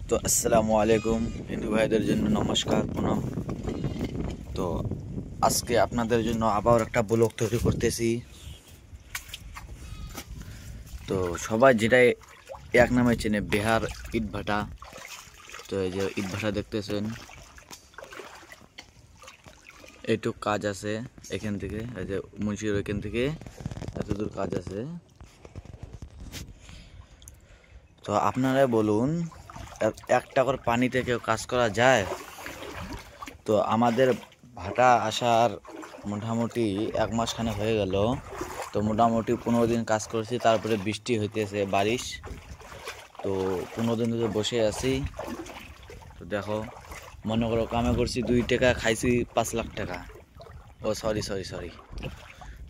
তো আসসালামু আলাইকুম হিন্দু ভাইদের জন্য নমস্কার প্রণাম। তো আজকে আপনাদের জন্য আবার একটা ব্লগ তৈরি করতেছি। তো সবাই যেটাই এক নামে চেনে, বিহার ইটভাটা। তো এই যে ইটভাটা দেখতেছেন, এইটুক কাজ আছে এখান থেকে, এই যে মুন্সির ওইখান থেকে এতদূর কাজ আছে। তো আপনারা বলুন, এক টাকার পানিতে কেউ কাজ করা যায়? তো আমাদের ভাটা আসার মোটামুটি 1 মাস হয়ে গেল। তো মোটামুটি 15 দিন কাজ করছি, তারপরে বৃষ্টি হইতেছে, বারিশ। তো 15 দিন ধরে বসে আছি। তো দেখো, মনে করো কামে করছি 2 টাকা, খাইছি 5 লাখ টাকা। ও সরি সরি সরি।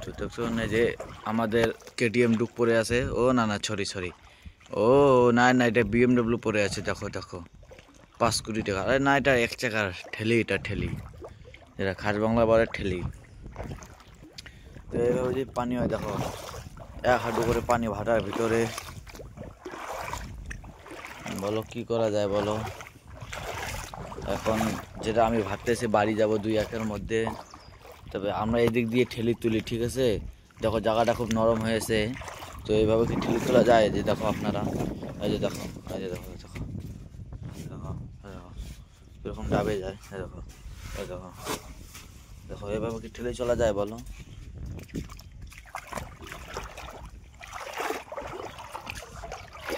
তো দেখছো না যে আমাদের কেটিএম ডুক পরে আছে। ও না না, সরি সরি। ও না না, এটা বিএমডব্লিউ পরে আছে। দেখো দেখো, 5 কোটি টাকা। আরে না, এটা 1 টাকার ঠেলি, এটা ঠেলি, যেটা খাস বাংলা বলে ঠেলি। তো এইভাবে যে পানি হয় দেখো, 1 হাঁটু করে পানি ভাটার ভিতরে। বলো কি করা যায় বলো। এখন যেটা আমি ভাবতেছি, বাড়ি যাব 2-1 মধ্যে। তবে আমরা এদিক দিয়ে ঠেলি তুলি, ঠিক আছে? দেখো জায়গাটা খুব নরম হয়েছে। তো এইভাবে কি ঠেলি তোলা যায়? যে দেখো আপনারা, এই যে দেখো, এই যে দেখো দেখো দেখো, দেখো এরকম ডাবে যায়। এই দেখো, এই দেখো দেখো, এইভাবে কি ঠেলে চলা যায় বলো?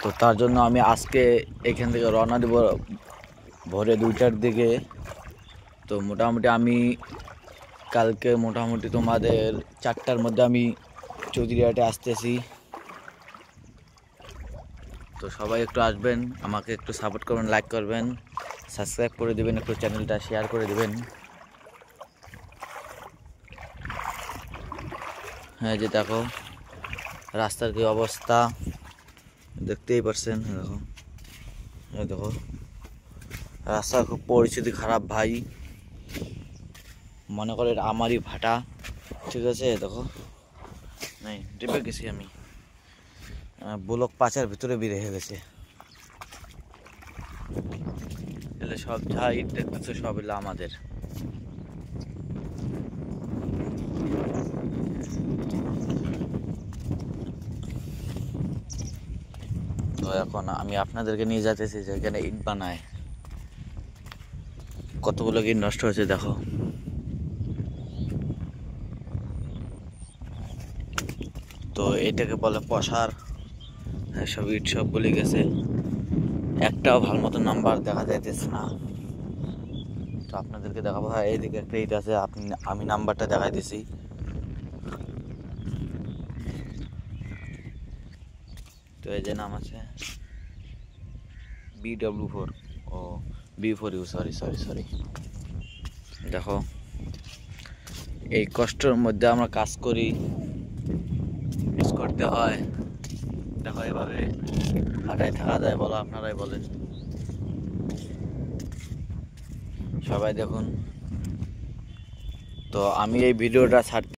তো তার জন্য আমি আজকে এখান থেকে রওনা দেব ভোরে 2টার দিকে। তো মোটামুটি আমি কালকে মোটামুটি তোমাদের 4টার মধ্যে আমি চৌধুরীহাটে আসতেছি। তো সবাই একটু আসবেন, আমাকে একটু সাপোর্ট করবেন, লাইক করবেন, সাবস্ক্রাইব করে দেবেন, একটু চ্যানেলটা শেয়ার করে দেবেন। হ্যাঁ, যে দেখো রাস্তার কি অবস্থা, দেখতেই পারছেন। দেখো, এই দেখো রাস্তার খুব পরিস্থিতি খারাপ ভাই। মনে করে এটা আমারই ভাটা, ঠিক আছে? দেখো নাই ডেবে গেছি আমি, ব্লক পাচার ভিতরে বেরিয়ে হয়ে গেছে। এলে সব যা ইট দেখতেছে সব এলো আমাদের। তো এখন আমি আপনাদেরকে নিয়ে যেতেছি যেখানে ইট বানায়। কতগুলো ইট নষ্ট হয়েছে দেখো। তো এটাকে বলে পসার। সব ইট সব গলে গেছে, একটাও ভালো মতো নাম্বার দেখা যাইতেছে না। তো আপনাদেরকে দেখাবো। হ্যাঁ, এইদিকে একটা ইট আছে, আমি নাম্বারটা দেখাই দিছি। তো এই যে নাম আছে BW4। ও B4U, সরি সরি সরি। দেখো এই কষ্টের মধ্যে আমরা কাজ করি, মিস করতে হয়। দেখো এভাবে হাঁটায় থাকা যায় বলো? আপনারাই বলেন। সবাই দেখুন। তো আমি এই ভিডিওটা ছাড়তে